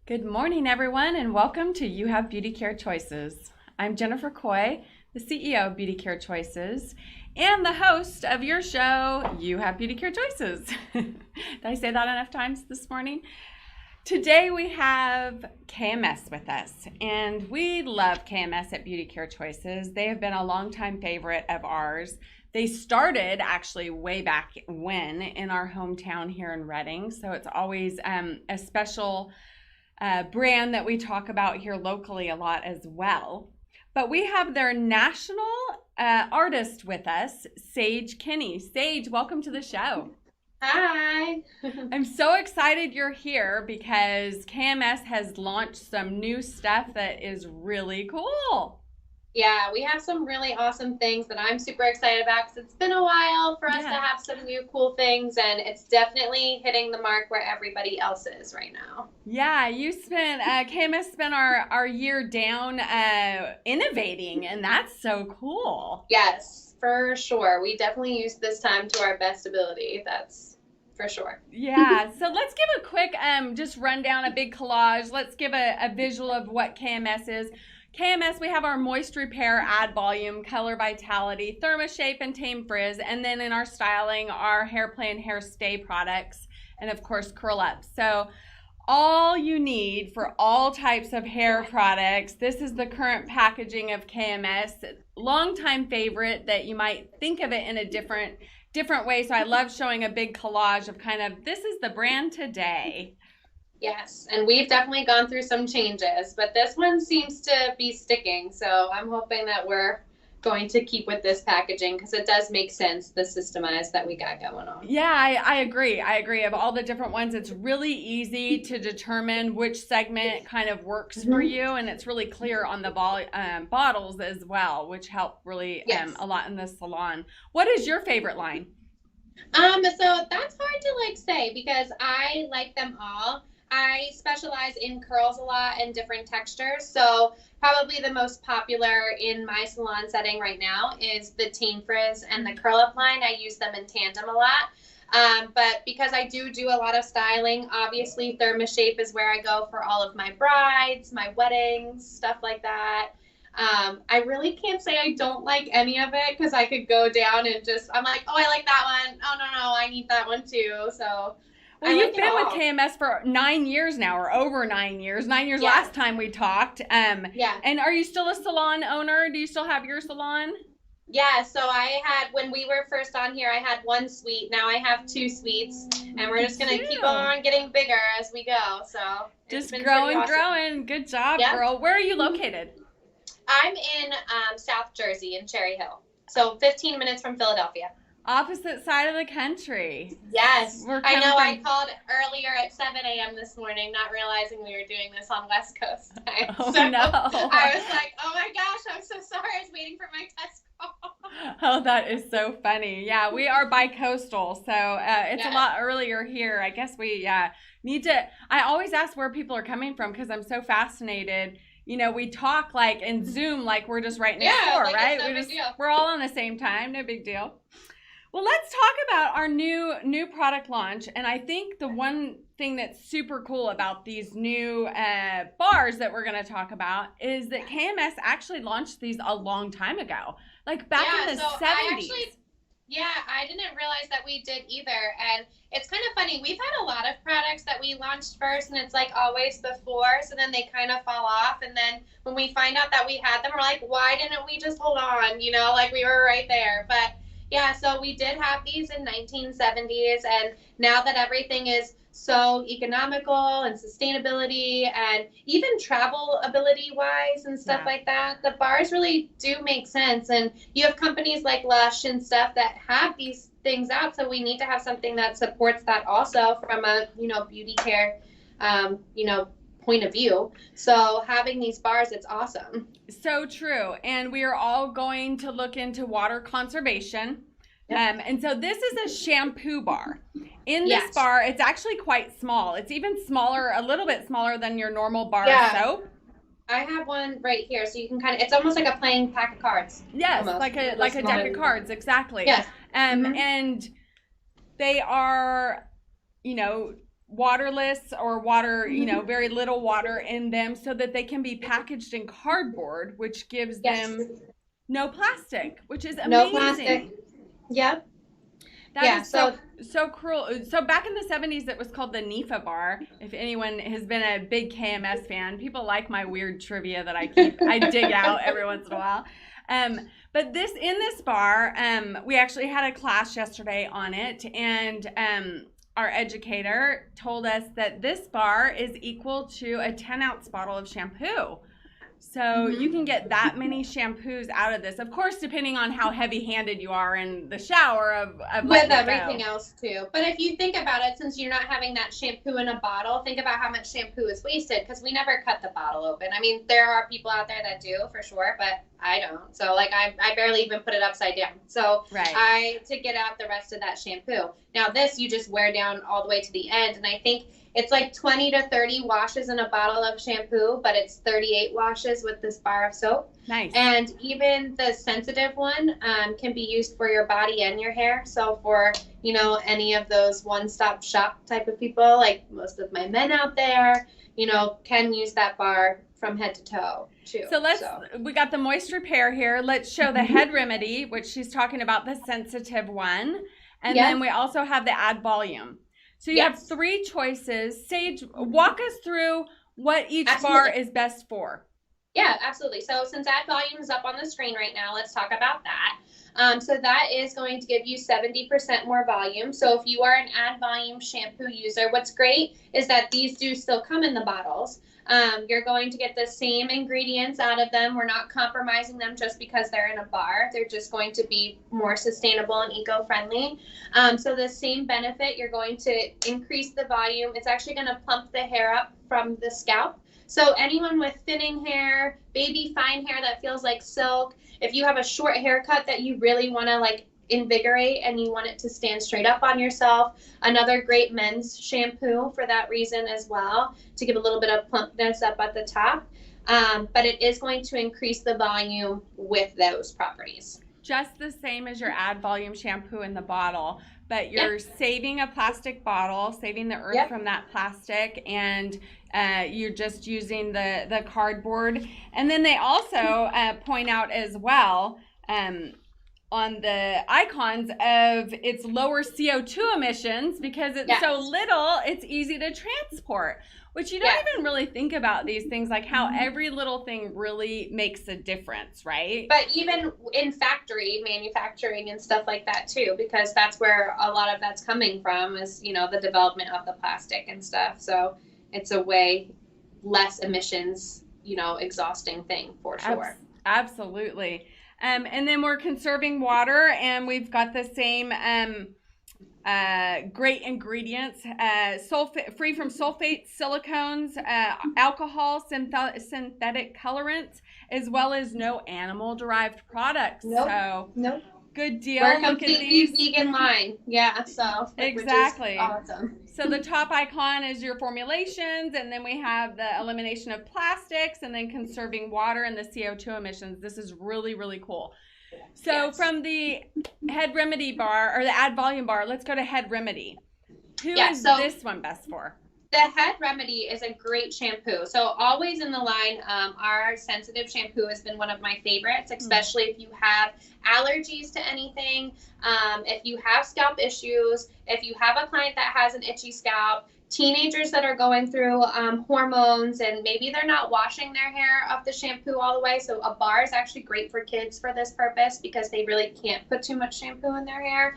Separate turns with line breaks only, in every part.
Good morning, everyone, and welcome to You Have Beauty Care Choices. I'm Jennifer Coy, the CEO of Beauty Care Choices, and the host of your show, You Have Beauty Care Choices. Did I say that enough times this morning? Today we have KMS with us, and we love KMS at Beauty Care Choices. They have been a longtime favorite of ours. They started actually way back when in our hometown here in Redding, so it's always a special brand that we talk about here locally a lot as well. But we have their national artist with us, Sage Kinney. Sage, welcome to the show.
Hi.
I'm so excited you're here because KMS has launched some new stuff that is really cool.
Yeah, we have some really awesome things that I'm super excited about because it's been a while for us to have some new cool things, and it's definitely hitting the mark where everybody else is right now.
Yeah, KMS spent our year down innovating, and that's so cool.
Yes, for sure. We definitely used this time to our best ability. That's for sure.
Yeah, so let's give a quick just rundown, a big collage. Let's give a visual of what KMS is. KMS, we have our Moist Repair, Add Volume, Color Vitality, ThermaShape, and Tame Frizz. And then in our styling, our Hair Play and Hair Stay products. And of course, Curl Up. So all you need for all types of hair products. This is the current packaging of KMS. Longtime favorite that you might think of it in a different way. So I love showing a big collage of kind of, this is the brand today.
Yes, and we've definitely gone through some changes, but this one seems to be sticking. So I'm hoping that we're going to keep with this packaging because it does make sense, the systemized that we got going on.
Yeah, I agree. I agree. Of all the different ones, it's really easy to determine which segment kind of works for you, and it's really clear on the bottles as well, which help really a lot in the salon. What is your favorite line?
So that's hard to say because I like them all. I specialize in curls a lot and different textures. So probably the most popular in my salon setting right now is the Tame Frizz and the Curl Up line. I use them in tandem a lot. But because I do a lot of styling, obviously ThermaShape is where I go for all of my brides, my weddings, stuff like that. I really can't say I don't like any of it because I could go down and I'm like, oh, I like that one. Oh, no, I need that one too. So
well, you've been with KMS for 9 years now, or over 9 years. 9 years last time we talked.
Yeah.
And are you still a salon owner? Do you still have your salon?
Yeah, so when we were first on here, I had one suite. Now I have 2 suites, and we're just going to keep on getting bigger as we go. So
just growing. Good job, girl. Where are you located?
I'm in South Jersey in Cherry Hill, so 15 minutes from Philadelphia.
Opposite side of the country.
Yes. I know. I called earlier at 7 a.m. this morning, not realizing we were doing this on West Coast time.
Oh, so no.
I was like, oh my gosh, I'm so sorry. I was waiting for my test call.
Oh, that is so funny. Yeah, we are bi-coastal, so it's a lot earlier here. I guess we need to, I always ask where people are coming from because I'm so fascinated. You know, we talk in Zoom like we're just right next door, right? We're all on the same time. No big deal. Well, let's talk about our new product launch. And I think the one thing that's super cool about these new bars that we're going to talk about is that KMS actually launched these a long time ago, like back in the 70s.
I didn't realize that we did either. And it's kind of funny. We've had a lot of products that we launched first, and it's always before. So then they kind of fall off. And then when we find out that we had them, we're like, why didn't we just hold on? You know, we were right there. But yeah, so we did have these in 1970s, and now that everything is so economical and sustainability and even travel ability wise and stuff like that, the bars really do make sense. And you have companies like Lush and stuff that have these things out, so we need to have something that supports that also from a beauty care point of view. So having these bars, it's awesome.
So true. And we are all going to look into water conservation. And so this is a shampoo bar. In this bar, it's actually quite small. It's even smaller, a little bit smaller than your normal bar soap.
I have one right here, so you can it's almost like a playing pack of cards.
Yes, almost. like a deck of cards, exactly.
Yes.
And they are, waterless or water, very little water in them, so that they can be packaged in cardboard, which gives them no plastic, which is amazing.
No plastic. Yep.
That is so cruel. So back in the 70s, it was called the NIFA bar. If anyone has been a big KMS fan, people like my weird trivia that I dig out every once in a while. But in this bar, we actually had a class yesterday on it, and our educator told us that this bar is equal to a 10-ounce bottle of shampoo. So you can get that many shampoos out of this. Of course, depending on how heavy-handed you are in the shower of
with everything else too. But if you think about it, since you're not having that shampoo in a bottle, think about how much shampoo is wasted, because we never cut the bottle open. I mean, there are people out there that do for sure, but I don't. So like I barely even put it upside down. So to get out the rest of that shampoo. Now this you just wear down all the way to the end, and I think it's like 20 to 30 washes in a bottle of shampoo, but it's 38 washes with this bar of soap.
Nice.
And even the sensitive one can be used for your body and your hair. So for, any of those one-stop shop type of people, like most of my men out there, can use that bar from head to toe too.
So we got the moist repair here. Let's show the head remedy, which she's talking about, the sensitive one. And then we also have the add volume. So you have 3 choices. Sage, walk us through what each bar is best for.
Yeah, absolutely. So since add volume is up on the screen right now, let's talk about that. So that is going to give you 70% more volume. So if you are an add volume shampoo user, what's great is that these do still come in the bottles. You're going to get the same ingredients out of them. We're not compromising them just because they're in a bar. They're just going to be more sustainable and eco-friendly. So the same benefit, you're going to increase the volume. It's actually going to plump the hair up from the scalp. So anyone with thinning hair, baby fine hair that feels like silk, if you have a short haircut that you really want to invigorate and you want it to stand straight up on yourself, another great men's shampoo for that reason as well, to give a little bit of plumpness up at the top. But it is going to increase the volume with those properties.
Just the same as your add volume shampoo in the bottle, but you're saving a plastic bottle, saving the earth from that plastic, and you're just using the cardboard. And then they also point out as well on the icons of its lower CO2 emissions, because it's so little, it's easy to transport. Which you don't even really think about these things, like how every little thing really makes a difference, right?
But even in factory manufacturing and stuff like that too, because that's where a lot of that's coming from, is, the development of the plastic and stuff. So it's a way less emissions, exhausting thing for sure.
Absolutely. And then we're conserving water, and we've got the same great ingredients, free from sulfates, silicones, alcohol, synthetic colorants, as well as no animal-derived products.
Nope.
Good deal.
We're
Look at these.
vegan line. Yeah, so
exactly.
Awesome.
So the top icon is your formulations, and then we have the elimination of plastics, and then conserving water and the CO2 emissions. This is really, really cool. So from the head remedy bar, or the add volume bar, let's go to head remedy. Who is this one best for?
The head remedy is a great shampoo. So always in the line, our sensitive shampoo has been one of my favorites, especially if you have allergies to anything, if you have scalp issues, if you have a client that has an itchy scalp, teenagers that are going through hormones, and maybe they're not washing their hair off the shampoo all the way. So a bar is actually great for kids for this purpose, because they really can't put too much shampoo in their hair.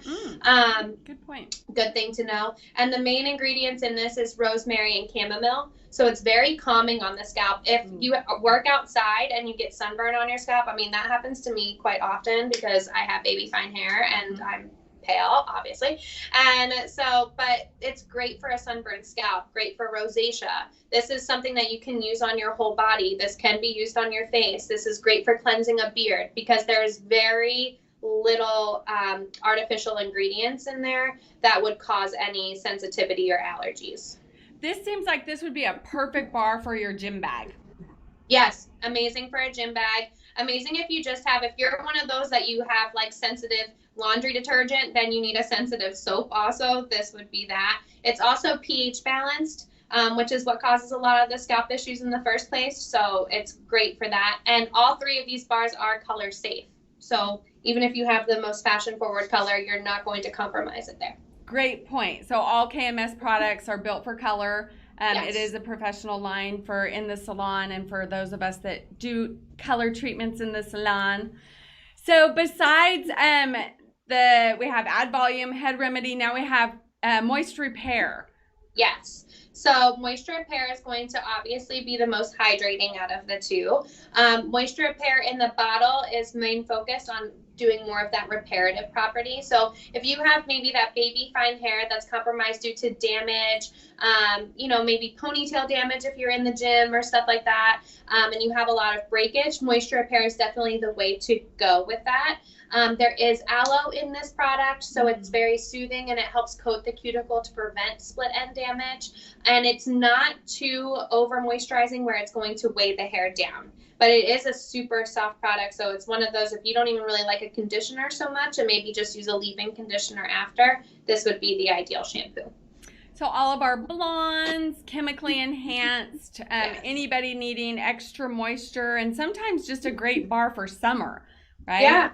Good point.
Good thing to know. And the main ingredients in this is rosemary and chamomile. So it's very calming on the scalp. If you work outside and you get sunburn on your scalp, I mean, that happens to me quite often because I have baby fine hair and I'm pale, obviously. And so, but it's great for a sunburned scalp, great for rosacea. This is something that you can use on your whole body. This can be used on your face. This is great for cleansing a beard, because there's very little artificial ingredients in there that would cause any sensitivity or allergies.
This seems like this would be a perfect bar for your gym bag.
Yes, amazing for a gym bag. amazing if you just have, if you're one of those that you have like sensitive laundry detergent, then you need a sensitive soap also. This would be that. It's also pH balanced, which is what causes a lot of the scalp issues in the first place. So it's great for that. And all three of these bars are color safe. So even if you have the most fashion forward color, you're not going to compromise it there.
Great point. So all KMS products are built for color.
Yes.
It is a professional line for in the salon and for those of us that do color treatments in the salon. So besides we have Add Volume, Head Remedy, now we have Moisture Repair.
Yes. So Moisture Repair is going to obviously be the most hydrating out of the two. Moisture Repair in the bottle is main focused on doing more of that reparative property. So if you have maybe that baby fine hair that's compromised due to damage, maybe ponytail damage if you're in the gym or stuff like that, and you have a lot of breakage, Moisture Repair is definitely the way to go with that. There is aloe in this product, so it's very soothing and it helps coat the cuticle to prevent split end damage. And it's not too over moisturizing where it's going to weigh the hair down. But it is a super soft product, so it's one of those, if you don't even really like a conditioner so much and maybe just use a leave-in conditioner after, this would be the ideal shampoo.
So all of our blondes, chemically enhanced,
Yes.
Anybody needing extra moisture, and sometimes just a great bar for summer, right?
Yeah.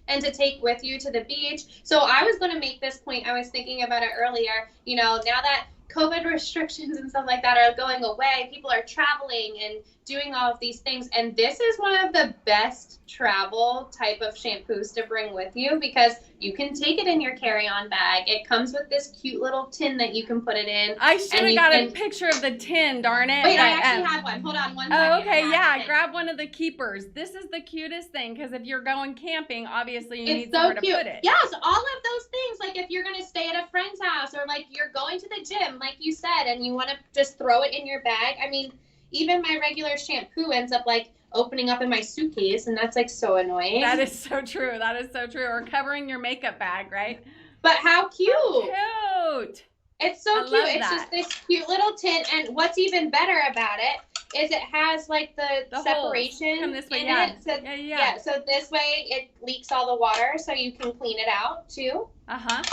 And to take with you to the beach. So I was going to make this point. I was thinking about it earlier. Now that COVID restrictions and stuff like that are going away, people are traveling and doing all of these things. And this is one of the best travel type of shampoos to bring with you because you can take it in your carry-on bag. It comes with this cute little tin that you can put it in.
I should have got a picture of the tin, darn it.
Wait, I actually have one. Hold on one second.
Oh, okay, yeah. Grab one of the keepers. This is the cutest thing because if you're going camping, obviously you need somewhere to put it.
Yes, all of those things. Like if you're going to stay at a friend's house or like you're going to the gym, like you said, and you want to just throw it in your bag. I mean, even my regular shampoo ends up like opening up in my suitcase, and that's like so annoying.
That is so true. That is so true. Or covering your makeup bag, right?
But how cute.
How cute.
It's so cute. It's just this cute little tin, and what's even better about it is it has like the separation
come this way,
in
yeah.
it. So,
yeah.
So this way it leaks all the water, so you can clean it out too.
Uh-huh.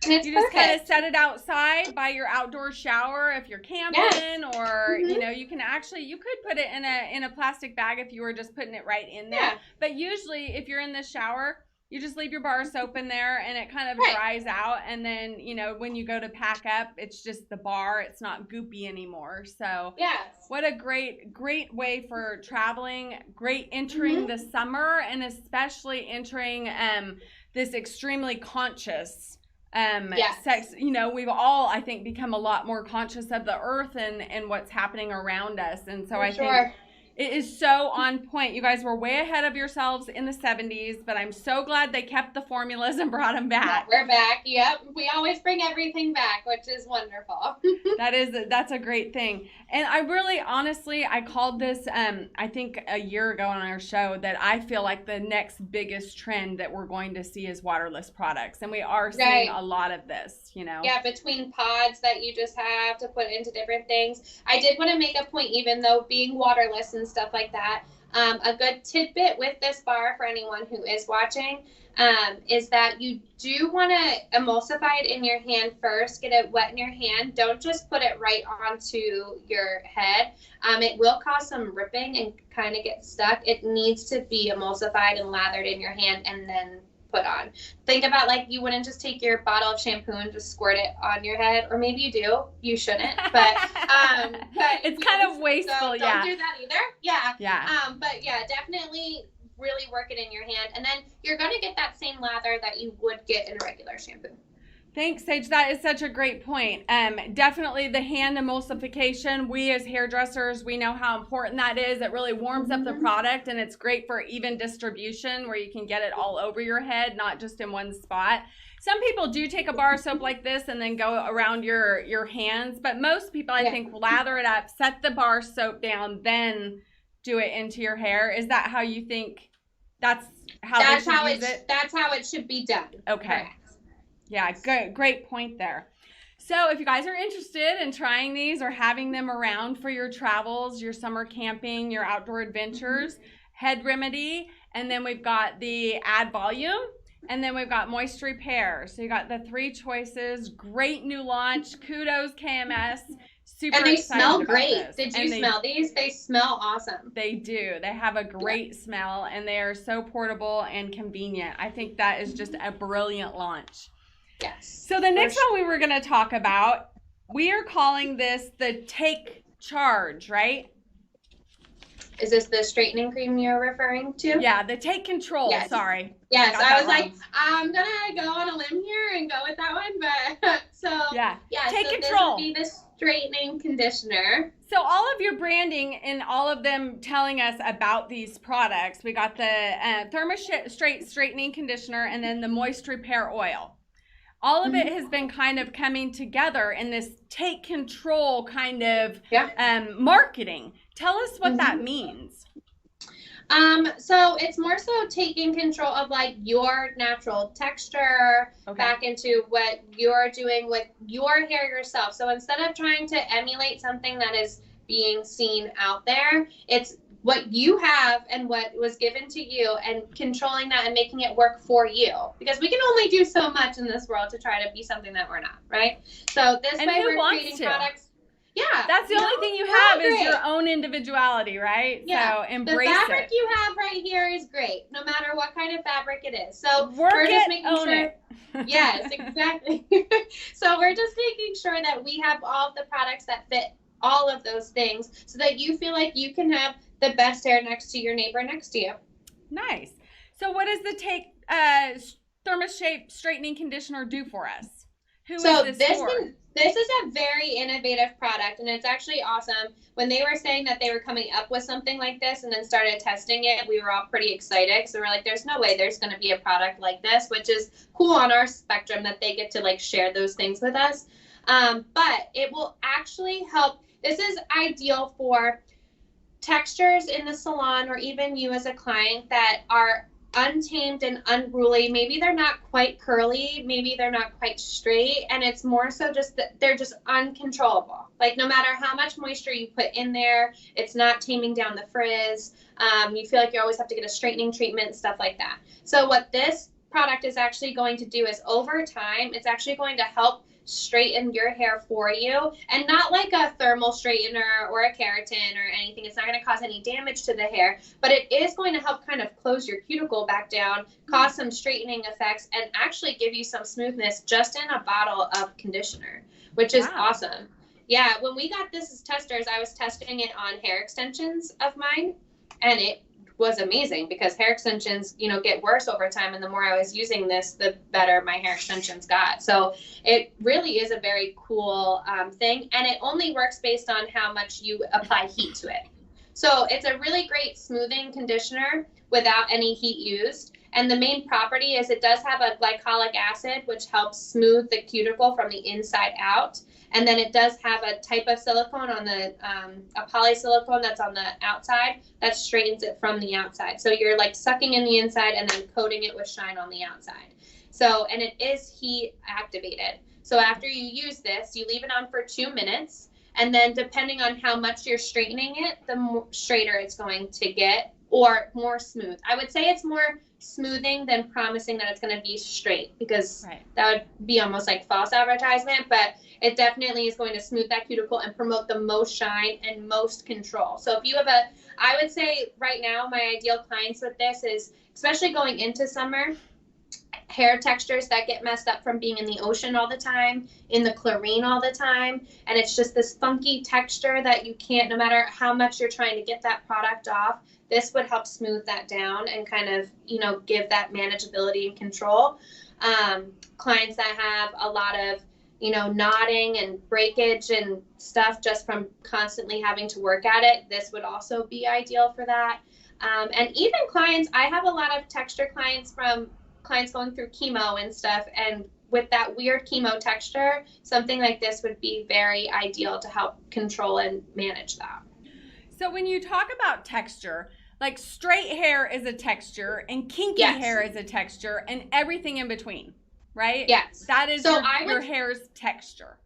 And it's
you
perfect.
just kind of set it outside by your outdoor shower if you're camping, or you can actually, you could put it in a plastic bag if you were just putting it right in there.
Yeah.
But usually if you're in the shower, you just leave your bar of soap in there and it kind of dries out, and then when you go to pack up, it's just the bar, it's not goopy anymore. So
yes.
What a great way for traveling, great entering the summer, and especially entering this extremely conscious sex. We've all, I think, become a lot more conscious of the earth and what's happening around us. And so think it is so on point. You guys were way ahead of yourselves in the 70s, but I'm so glad they kept the formulas and brought them back.
Yeah, we're back. Yep. We always bring everything back, which is wonderful.
That's a great thing. And I really, honestly, I called this, I think a year ago on our show, that I feel like the next biggest trend that we're going to see is waterless products. And we are seeing a lot of this,
Yeah, between pods that you just have to put into different things. I did want to make a point, even though being waterless and stuff like that, a good tidbit with this bar for anyone who is watching is that you do want to emulsify it in your hand first, get it wet in your hand. Don't just put it right onto your head. It will cause some ripping and kind of get stuck. It needs to be emulsified and lathered in your hand and then put on. Think about, like, you wouldn't just take your bottle of shampoo and just squirt it on your head, or maybe you do. You shouldn't, but
it's kind of wasteful.
So don't do that either. But definitely really work it in your hand, and then you're going to get that same lather that you would get in regular shampoo.
Thanks, Sage. That is such a great point. Definitely the hand emulsification. We as hairdressers, we know how important that is. It really warms up the product, and it's great for even distribution where you can get it all over your head, not just in one spot. Some people do take a bar of soap like this and then go around your hands, but most people, I think, lather it up, set the bar soap down, then do it into your hair. Is that how you think? That's how it should be done. Okay. Correct. Yeah, great point there. So if you guys are interested in trying these or having them around for your travels, your summer camping, your outdoor adventures, Head Remedy, and then we've got the Add Volume, and then we've got Moisture Repair. So you got the 3 choices. Great new launch. Kudos, KMS. Super
And they
excited
smell
about
great.
this.
Did you smell these? They smell awesome.
They do. They have a great smell, and they are so portable and convenient. I think that is just a brilliant launch.
Yes.
So the next one we were going to talk about, we are calling this the Take Charge, right?
Is this the straightening cream you're referring to?
Yeah, the Take Control.
Yes.
Sorry.
Yes, I was like, I'm gonna go on a limb here and go with that one, but
Take
Control. This would be the straightening conditioner.
So all of your branding and all of them telling us about these products, we got the ThermaShape Straightening Conditioner and then the Moisture Repair Oil. All of it has been kind of coming together in this take control kind of marketing. Tell us what that means.
So it's more so taking control of like your natural texture back into what you're doing with your hair yourself. So instead of trying to emulate something that is being seen out there, it's what you have and what was given to you and controlling that and making it work for you. Because we can only do so much in this world to try to be something that we're not, right? So this way we're creating products. Yeah.
That's the only thing you have is your own individuality, right?
Yeah.
So embrace it.
The fabric you have right here is great, no matter what kind of fabric it is. So
we're just making sure.
Yes, exactly. So we're just making sure that we have all of the products that fit all of those things so that you feel like you can have the best hair next to your neighbor next to you.
Nice. So what does the Take ThermaShape Straightening Conditioner do for us? Who is this for?
This is a very innovative product, and it's actually awesome. When they were saying that they were coming up with something like this and then started testing it, we were all pretty excited. So we're like, there's no way there's going to be a product like this, which is cool on our spectrum that they get to like share those things with us. But it will actually help. This is ideal for textures in the salon or even you as a client that are untamed and unruly. Maybe they're not quite curly, maybe they're not quite straight, and it's more so just that they're just uncontrollable. Like no matter how much moisture you put in there, it's not taming down the frizz. You feel like you always have to get a straightening treatment, stuff like that. So what this product is actually going to do is over time, it's actually going to help straighten your hair for you, and not like a thermal straightener or a keratin or anything. It's not going to cause any damage to the hair, but it is going to help kind of close your cuticle back down, cause some straightening effects, and actually give you some smoothness just in a bottle of conditioner, which is awesome. Yeah, when we got this as testers, I was testing it on hair extensions of mine, and it was amazing because hair extensions, get worse over time. And the more I was using this, the better my hair extensions got. So it really is a very cool thing. And it only works based on how much you apply heat to it. So it's a really great smoothing conditioner without any heat used. And the main property is it does have a glycolic acid, which helps smooth the cuticle from the inside out. And then it does have a type of silicone on the, a polysilicone that's on the outside that straightens it from the outside. So you're like sucking in the inside and then coating it with shine on the outside. So, and it is heat activated. So after you use this, you leave it on for 2 minutes. And then depending on how much you're straightening it, the more straighter it's going to get or more smooth. I would say it's more smoothing than promising that it's going to be straight, because that would be almost like false advertisement, but it definitely is going to smooth that cuticle and promote the most shine and most control. So if you have I would say right now my ideal clients with this is, especially going into summer, hair textures that get messed up from being in the ocean all the time, in the chlorine all the time, and it's just this funky texture that you can't, no matter how much you're trying to get that product off, this would help smooth that down and kind of, give that manageability and control. Clients that have a lot of, knotting and breakage and stuff just from constantly having to work at it, this would also be ideal for that. And even clients, I have a lot of texture clients from clients going through chemo and stuff, and with that weird chemo texture, something like this would be very ideal to help control and manage that.
So when you talk about texture, like straight hair is a texture and kinky hair is a texture and everything in between, right?
Yes.
That is your hair's texture.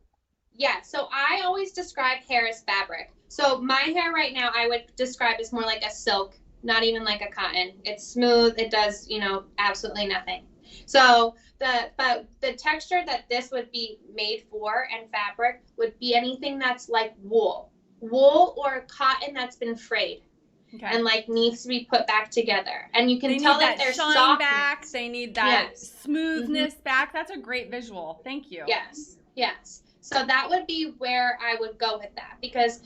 Yeah. So I always describe hair as fabric. So my hair right now I would describe as more like a silk not even like a cotton. It's smooth. It does, absolutely nothing. So the texture that this would be made for and fabric would be anything that's like wool or cotton that's been frayed. Okay. And like needs to be put back together, and you can tell that there's
shine
softness.
Back. They need that smoothness back. That's a great visual. Thank you.
Yes. So that would be where I would go with that, because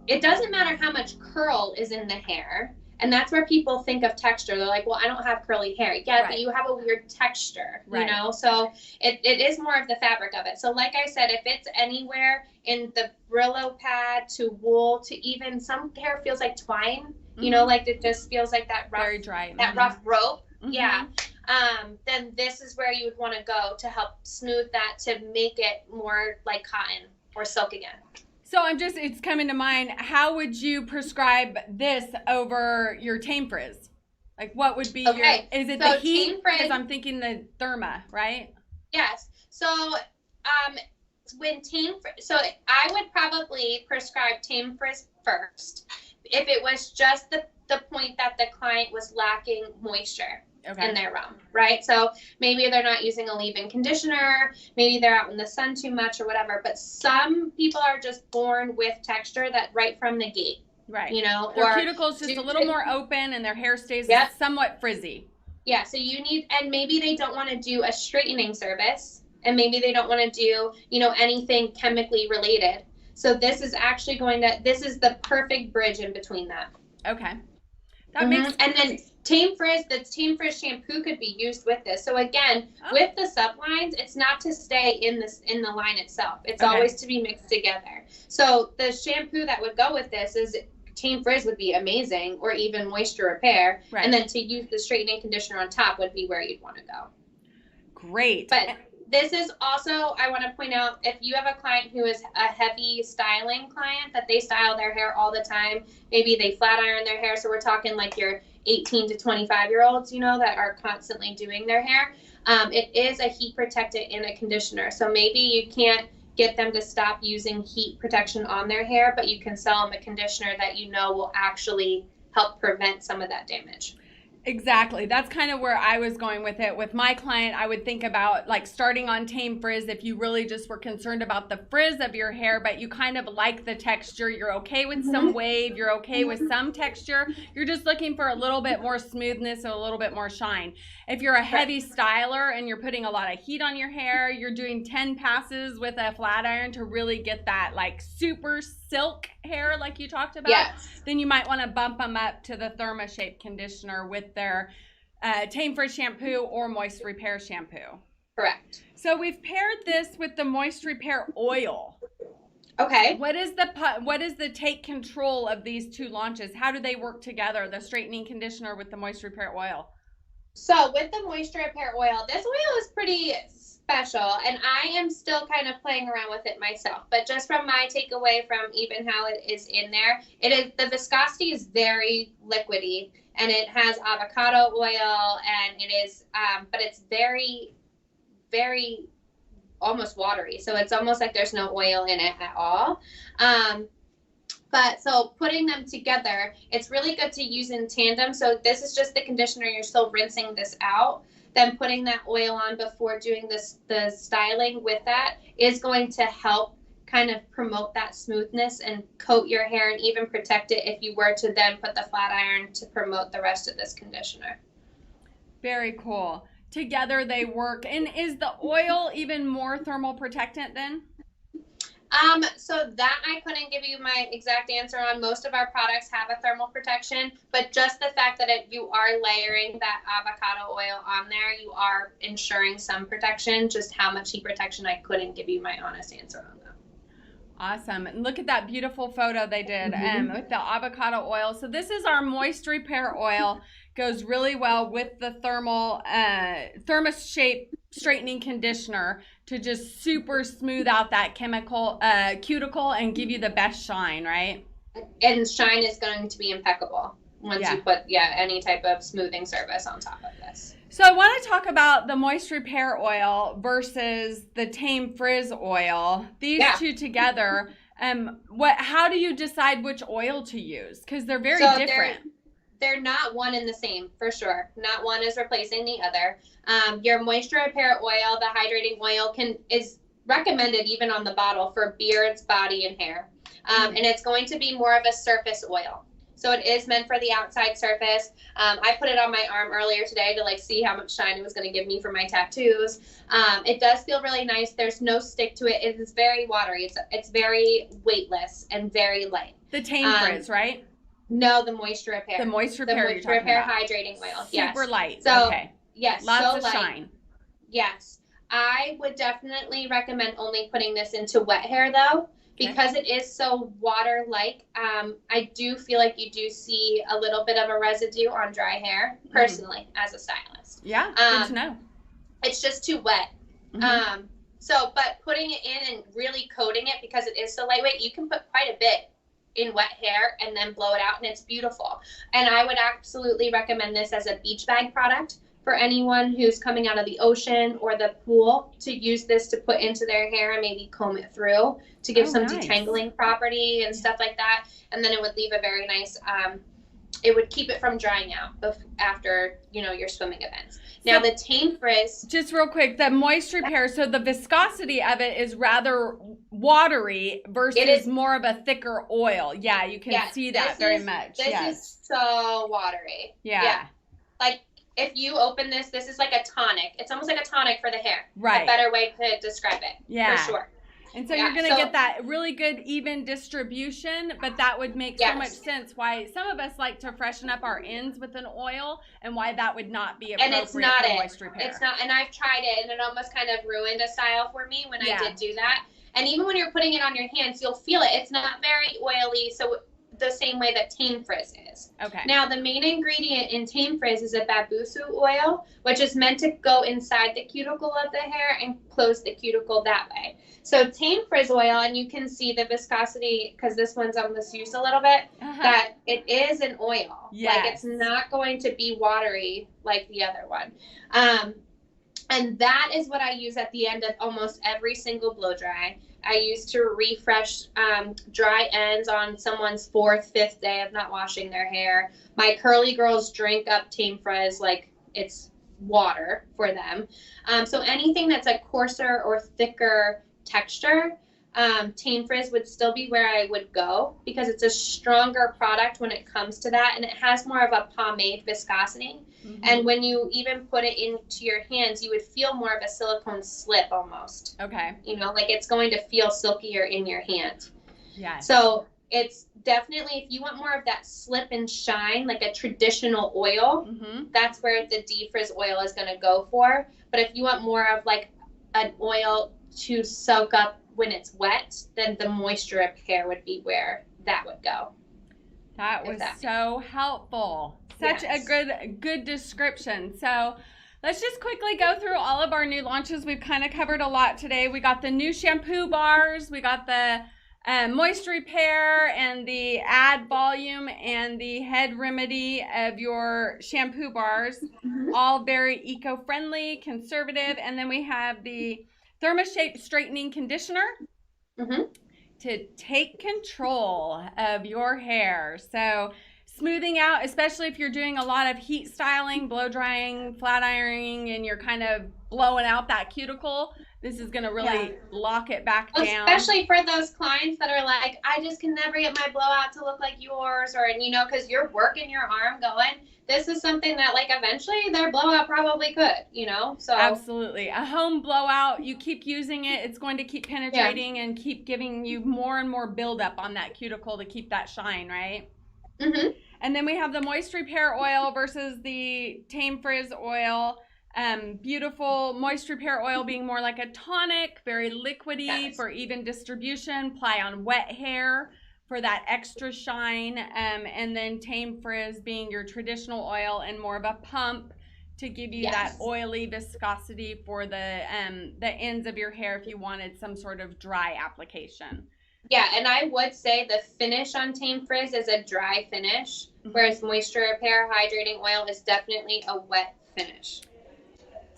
it doesn't matter how much curl is in the hair, and that's where people think of texture. They're like, well, I don't have curly hair. Yeah, but you have a weird texture, So it is more of the fabric of it. So like I said, if it's anywhere in the Brillo pad to wool to even some hair feels like twine, like it just feels like that rough, very dry, that rough rope. Yeah. Then this is where you would want to go to help smooth that, to make it more like cotton or silk again.
So it's coming to mind, how would you prescribe this over your Tame Frizz? Like what would be is it the heat? Because I'm thinking the Therma, right?
Yes. So so I would probably prescribe Tame Frizz first if it was just the point that the client was lacking moisture in their realm, right? So maybe they're not using a leave-in conditioner, maybe they're out in the sun too much or whatever, but some people are just born with texture that right from the gate,
right? Their cuticle's just a little more open and their hair stays somewhat frizzy. Yeah, so
and maybe they don't want to do a straightening service, and maybe they don't want to do, anything chemically related. So this is actually this is the perfect bridge in between that.
Okay. That makes sense.
And then the Tame Frizz shampoo could be used with this. So again, with the sublines, it's not to stay in the line itself. It's always to be mixed together. So the shampoo that would go with this is Tame Frizz would be amazing, or even Moisture Repair. Right. And then to use the straightening conditioner on top would be where you'd want to go.
Great.
But this is also, I want to point out, if you have a client who is a heavy styling client, that they style their hair all the time, maybe they flat iron their hair, so we're talking like your 18 to 25-year-olds, that are constantly doing their hair, it is a heat protectant in a conditioner. So maybe you can't get them to stop using heat protection on their hair, but you can sell them a conditioner that will actually help prevent some of that damage.
Exactly. That's kind of where I was going with it. With my client, I would think about like starting on Tame Frizz if you really just were concerned about the frizz of your hair, but you kind of like the texture. You're okay with some wave. You're okay with some texture. You're just looking for a little bit more smoothness and a little bit more shine. If you're a heavy styler and you're putting a lot of heat on your hair, you're doing 10 passes with a flat iron to really get that like super silk hair like you talked about, then you might want to bump them up to the ThermaShape conditioner with their Tame Frizz shampoo or Moist Repair shampoo.
Correct.
So we've paired this with the Moist Repair oil.
Okay.
What is the take control of these two launches? How do they work together, the straightening conditioner with the Moist Repair oil?
So with the Moisture Repair oil, this oil is pretty special, and I am still kind of playing around with it myself, but just from my takeaway from even how it is in there, the viscosity is very liquidy, and it has avocado oil, and it is but it's very, very almost watery, so it's almost like there's no oil in it at all. But so putting them together, it's really good to use in tandem. So this is just the conditioner. You're still rinsing this out. Then putting that oil on before doing the styling with that is going to help kind of promote that smoothness and coat your hair and even protect it if you were to then put the flat iron to promote the rest of this conditioner.
Very cool. Together they work. And is the oil even more thermal protectant then?
So that I couldn't give you my exact answer on. Most of our products have a thermal protection, but just the fact that you are layering that avocado oil on there, you are ensuring some protection. Just how much heat protection, I couldn't give you my honest answer on that.
Awesome. And look at that beautiful photo they did with the avocado oil. So this is our Moist Repair oil. Goes really well with the ThermaShape Straightening Conditioner to just super smooth out that cuticle and give you the best shine, right?
And shine is going to be impeccable once you put any type of smoothing service on top of this.
So I want to talk about the Moist Repair oil versus the Tame Frizz oil. These two together, how do you decide which oil to use? Because they're very different.
they're not one and the same for sure. Not one is replacing the other. Your moisture repair oil, the hydrating oil, is recommended even on the bottle for beards, body, and hair. And it's going to be more of a surface oil. So it is meant for the outside surface. I put it on my arm earlier today to like see how much shine it was going to give me for my tattoos. It does feel really nice. There's no stick to it. It is very watery. It's very weightless and very light.
The Tame Frizz, right?
No, the moisture repair.
The moisture repair.
The moisture repair hydrating oil.
Super light.
So,
okay.
Yes.
Lots
so
of
light.
shine.
Yes. I would definitely recommend only putting this into wet hair though, because it is so water-like. I do feel like you do see a little bit of a residue on dry hair, personally, as a stylist.
Yeah, good to know.
It's just too wet. But putting it in and really coating it, because it is so lightweight, you can put quite a bit in wet hair and then blow it out, and it's beautiful. And I would absolutely recommend this as a beach bag product for anyone who's coming out of the ocean or the pool, to use this to put into their hair and maybe comb it through to give some detangling property and stuff like that. And then it would leave a very nice, it would keep it from drying out after, your swimming events. Now the Tame Frizz.
Just real quick, the moisture repair, so the viscosity of it is rather watery versus more of a thicker oil. Yeah, you can see that very much.
This is so watery.
Yeah.
Like, if you open this is like a tonic. It's almost like a tonic for the hair.
Right.
A better way to describe it. Yeah. For sure.
And so you're going to get that really good even distribution, but that would make so much sense why some of us like to freshen up our ends with an oil, and why that would not be appropriate for moisture repair.
It's not, and I've tried it, and it almost kind of ruined a style for me when I did do that. And even when you're putting it on your hands, you'll feel it. It's not very oily, so the same way that Tame Frizz is.
Okay.
Now, the main ingredient in Tame Frizz is a babusu oil, which is meant to go inside the cuticle of the hair and close the cuticle that way. So Tame Frizz oil, and you can see the viscosity, because this one's almost used a little bit, that it is an oil.
Yes.
Like, it's not going to be watery like the other one. And that is what I use at the end of almost every single blow dry. I use to refresh dry ends on someone's 4th, 5th day of not washing their hair. My curly girls drink up Tame Frizz like it's water for them. So anything that's a coarser or thicker texture, Tame Frizz would still be where I would go, because it's a stronger product when it comes to that, and it has more of a pomade viscosity. And when you even put it into your hands, you would feel more of a silicone slip almost.
Okay.
Like it's going to feel silkier in your hand.
Yeah.
So it's definitely, if you want more of that slip and shine, like a traditional oil, that's where the defrizz oil is going to go for. But if you want more of like an oil to soak up when it's wet, then the moisture repair would be where that would go.
That was so helpful. Such a good description. So let's just quickly go through all of our new launches. We've kind of covered a lot today. We got the new shampoo bars. We got the moisture repair and the add volume and the head remedy of your shampoo bars. All very eco-friendly, conservative. And then we have the ThermaShape Straightening Conditioner to take control of your hair. So smoothing out, especially if you're doing a lot of heat styling, blow drying, flat ironing, and you're kind of blowing out that cuticle, this is going to really lock it back down.
Especially for those clients that are like, I just can never get my blowout to look like yours, or, because you're working your arm going, this is something that, like, eventually their blowout probably could, so.
Absolutely. A home blowout, you keep using it, it's going to keep penetrating and keep giving you more and more buildup on that cuticle to keep that shine, right? And then we have the moisture repair oil versus the Tame Frizz oil. Beautiful moisture repair oil being more like a tonic, very liquidy for even distribution, apply on wet hair for that extra shine, and then Tame Frizz being your traditional oil and more of a pump to give you that oily viscosity for the ends of your hair if you wanted some sort of dry application.
Yeah, and I would say the finish on Tame Frizz is a dry finish, whereas moisture repair hydrating oil is definitely a wet finish.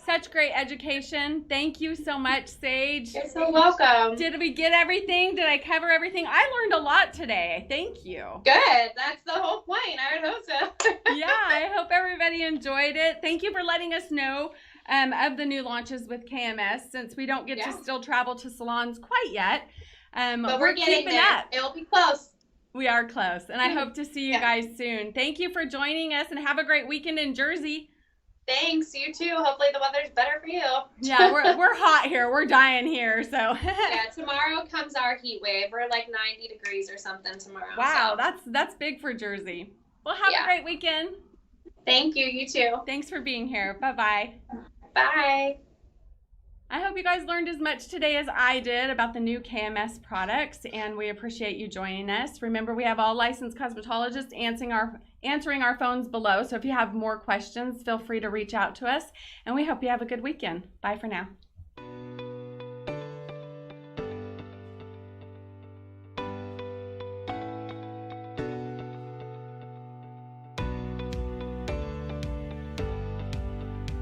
Such great education. Thank you so much, Sage.
You're so welcome.
Did we get everything? Did I cover everything? I learned a lot today. Thank you.
Good. That's the whole point. I would hope so.
Yeah, I hope everybody enjoyed it. Thank you for letting us know of the new launches with KMS, since we don't get to still travel to salons quite yet.
But we're getting there.
Up.
It'll be close.
We are close, and I hope to see you guys soon. Thank you for joining us, and have a great weekend in Jersey.
Thanks, you too. Hopefully the weather's better for you.
Yeah, we're hot here. We're dying here, so.
Yeah, tomorrow comes our heat wave. We're like 90 degrees or something tomorrow.
Wow, so. that's big for Jersey. Well, have a great weekend.
Thank you. You too.
Thanks for being here. Bye-bye.
Bye.
I hope you guys learned as much today as I did about the new KMS products, and we appreciate you joining us. Remember, we have all licensed cosmetologists answering our phones below, so if you have more questions, feel free to reach out to us, and we hope you have a good weekend. Bye for now.